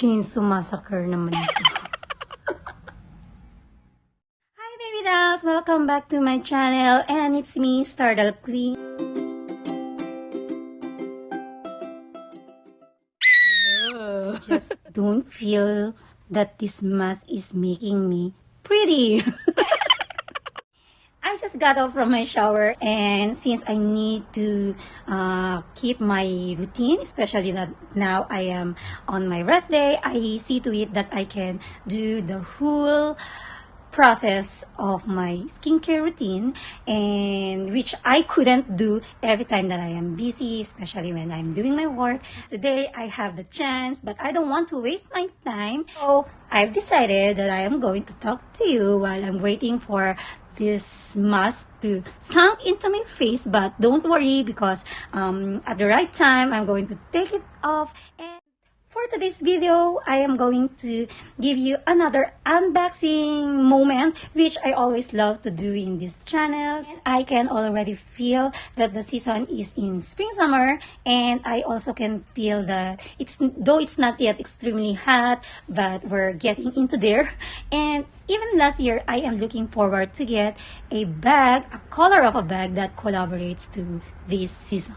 Chainsaw Massacre naman ito. Hi baby dolls! Welcome back to my channel and it's me, Stardoll Queen. Just don't feel that this mask is making me pretty. I just got off from my shower, and since I need to keep my routine, especially that now I am on my rest day, I see to it that I can do the whole process of my skincare routine, and which I couldn't do every time that I am busy, especially when I'm doing my work. Today I have the chance, but I don't want to waste my time, so I've decided that I am going to talk to you while I'm waiting for this mask to sink into my face. But don't worry, because at the right time I'm going to take it off. And for today's video, I am going to give you another unboxing moment, which I always love to do in this channel. I can already feel that the season is in spring summer, and I also can feel that though it's not yet extremely hot, but we're getting into there. And even last year, I am looking forward to get a bag, a color of a bag that collaborates to this season.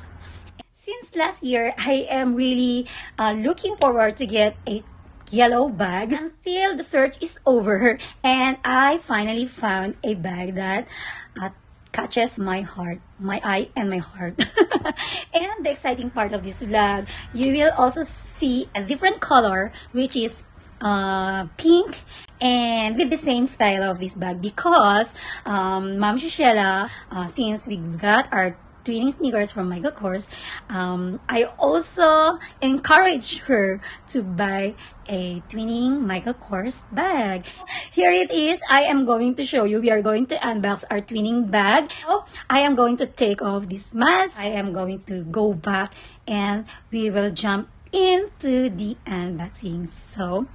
Since last year, I am really looking forward to get a yellow bag until the search is over, and I finally found a bag that catches my heart, my eye, and my heart. And the exciting part of this vlog, you will also see a different color, which is pink, and with the same style of this bag, because Ma'am Shishela, since we got our twinning sneakers from Michael Kors, I also encouraged her to buy a twinning Michael Kors bag. Here it is. I am going to show you. We are going to unbox our twinning bag. So I am going to take off this mask. I am going to go back and we will jump into the unboxing. So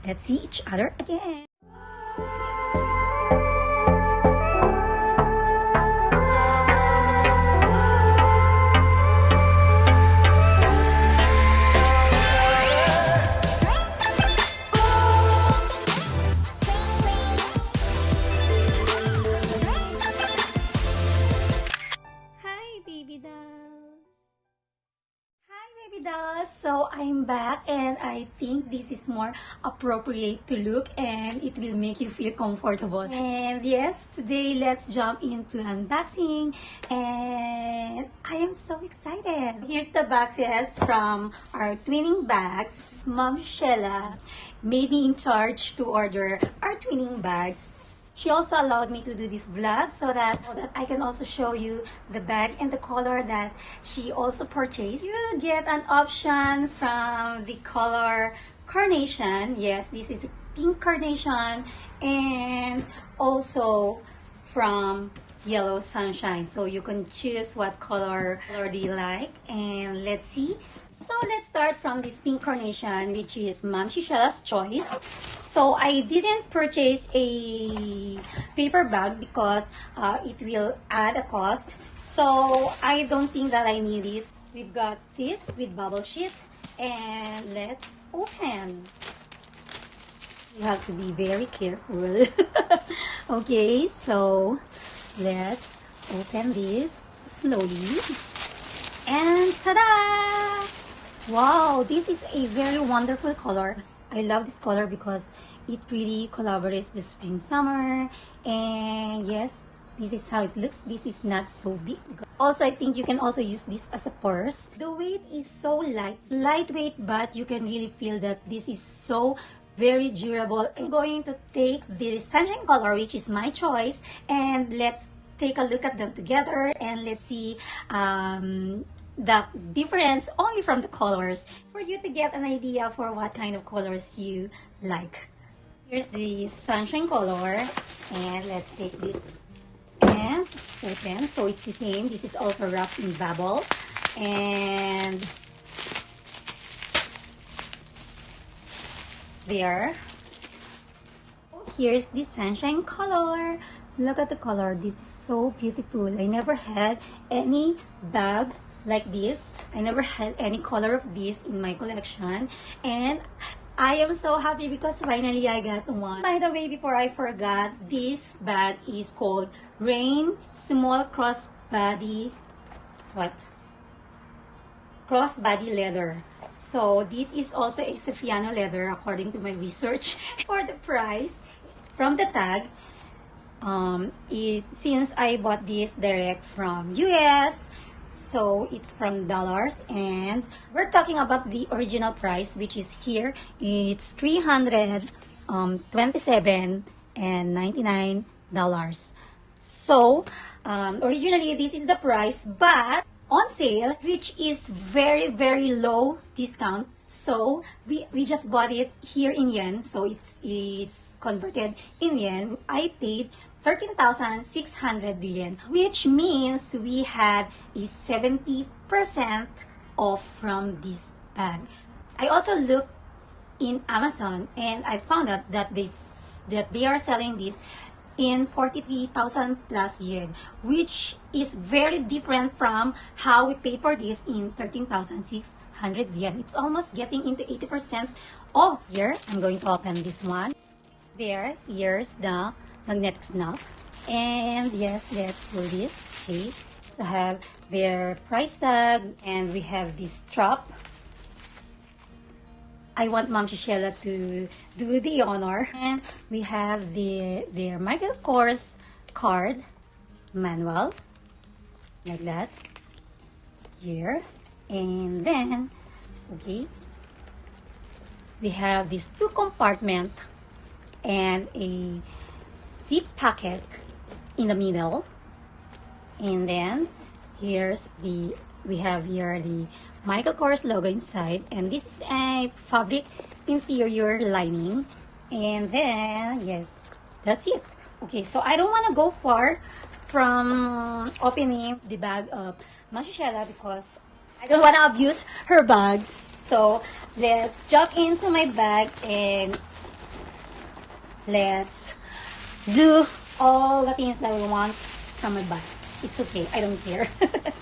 let's see each other again. So I'm back, and I think this is more appropriate to look, and it will make you feel comfortable. And yes, today let's jump into unboxing, and I am so excited. Here's the boxes from our twinning bags. Mom Shella made me in charge to order our twinning bags. She also allowed me to do this vlog so that I can also show you the bag and the color that she also purchased. You will get an option from the color carnation. Yes, this is a pink carnation, and also from yellow sunshine. So you can choose what color do you like. And let's see. So let's start from this pink carnation, which is Ma'am Shishela's choice. So I didn't purchase a paper bag because it will add a cost. So I don't think that I need it. We've got this with bubble sheet, and let's open. You have to be very careful. Okay, so let's open this slowly. And ta-da! Wow, this is a very wonderful color. I love this color because it really collaborates the spring summer. And yes, this is how it looks. This is not so big. Also, I think you can also use this as a purse. The weight is so lightweight, but you can really feel that this is so very durable. I'm going to take the sunshine color, which is my choice, and let's take a look at them together, and let's see the difference only from the colors, for you to get an idea for what kind of colors you like. Here's the sunshine color, and let's take this and open. So it's the same. This is also wrapped in bubble, and there. Here's the sunshine color. Look at the color. This is so beautiful. I never had any bag like this. I never had any color of this in my collection, and I am so happy because finally I got one. By the way, before I forgot, this bag is called Rayne Small Crossbody, what? Crossbody leather. So this is also a Saffiano leather according to my research. For the price, from the tag, since I bought this direct from US, so it's from dollars, and we're talking about the original price, which is here. It's $327.99. So originally this is the price, but on sale, which is very low discount. So we just bought it here in yen, so it's converted in yen. I paid 13,600 yen, which means we had a 70% off from this bag. I also looked in Amazon and I found out that they are selling this in 43,000 plus yen, which is very different from how we paid for this in 13,600 yen. It's almost getting into 80% off. Here, I'm going to open this one. Here's the magnetic snap. And yes, let's pull this. Okay, so have their price tag, and we have this strap. I want Ma'am Shishela to do the honor. And we have their Michael Kors card manual, like that, here. And then, okay, we have this 2 compartment and a zip pocket in the middle. And then we have here the Michael Kors logo inside, and this is a fabric interior lining. And then, yes, that's it. Okay, so I don't want to go far from opening the bag of Mashishela because I don't want to abuse her bags. So let's jump into my bag and let's do all the things that we want from my bag. It's okay, I don't care. Okay.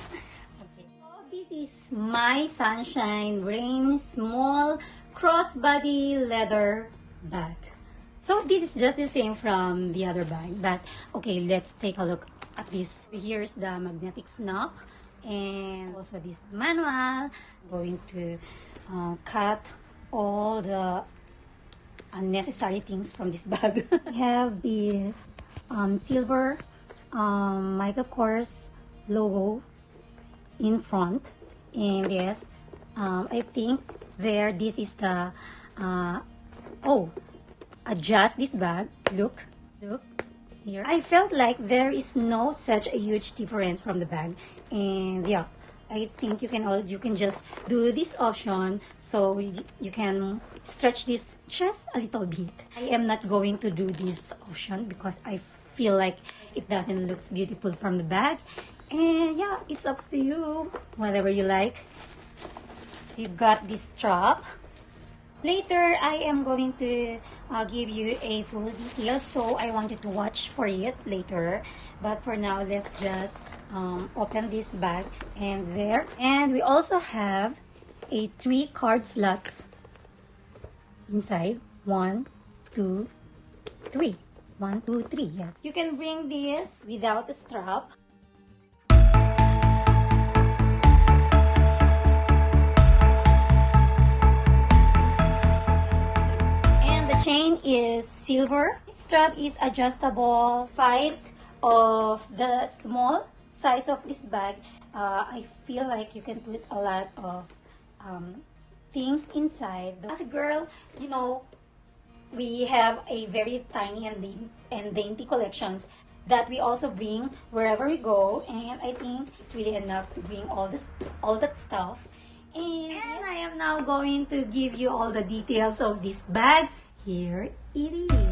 So this is my Sunshine Rayne small crossbody leather bag. So this is just the same from the other bag, but okay, let's take a look at this. Here's the magnetic snap and also this manual. I'm going to cut all the unnecessary things from this bag. We have this silver Michael Kors logo in front, and yes, I think this is the adjust this bag. Look here. I felt like there is no such a huge difference from the bag, and yeah, I think you can just do this option, so you can stretch this just a little bit. I am not going to do this option because I feel like it doesn't look beautiful from the bag. And yeah, it's up to you, whatever you like. You've got this strap. Later, I am going to give you a full detail, so I wanted to watch for it later. But for now, let's just open this bag. And we also have a 3 card slots inside. 1, 2, 3. 1, 2, 3. Yes. You can bring this without a strap. Chain is silver. Strap is adjustable. Despite of the small size of this bag, I feel like you can put a lot of things inside. As a girl, you know, we have a very tiny and dainty collections that we also bring wherever we go, and I think it's really enough to bring all that stuff. And I am now going to give you all the details of these bags. Here it is.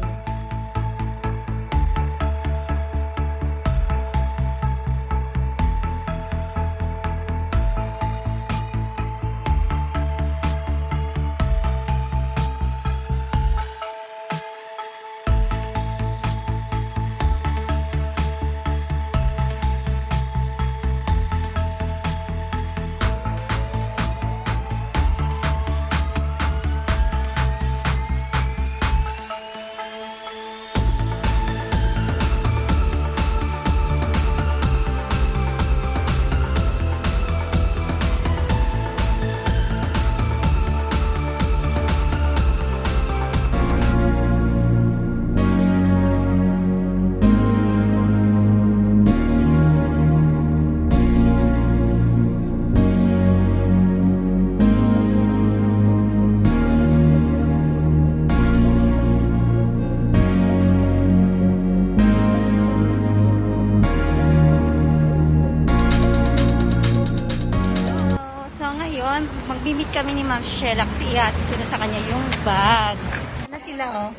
magmi-meet kami ni Ma'am Shella kasi ihatid ko na sa kanya yung bag. Na sila, oh.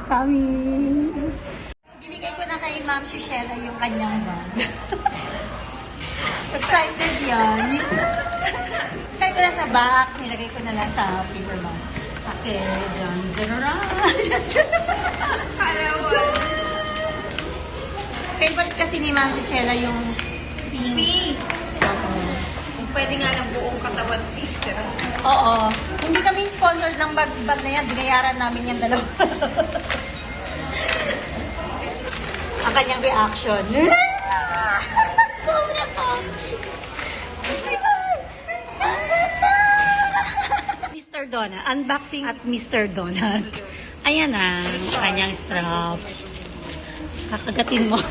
Kami. Binigay ko na kay Ma'am Shella yung kanyang bag. Excited yan. Nilagay ko na sa box, nilagay ko na lang sa paper bag. Okay, dyan, favorite kasi ni Ma'am Shella yung pink. Oo. Pwede nga lang buong katawan pink. Oo. Hindi kami sponsored ng bag na yan. Binayaran namin yung dalawa. Ang kanyang reaction. Sobra ko. Mr. Donut. Unboxing at Mr. Donut. Ayan na. Kanyang strap. Kakagatin mo.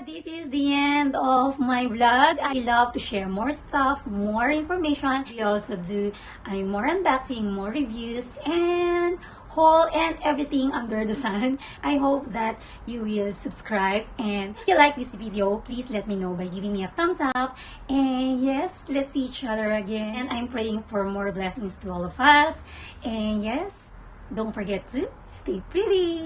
This is the end of my vlog. I love to share more stuff, more information. We also do more unboxing, more reviews, and haul and everything under the sun. I hope that you will subscribe, and if you like this video, please let me know by giving me a thumbs up. And yes, let's see each other again. And I'm praying for more blessings to all of us. And yes, don't forget to stay pretty.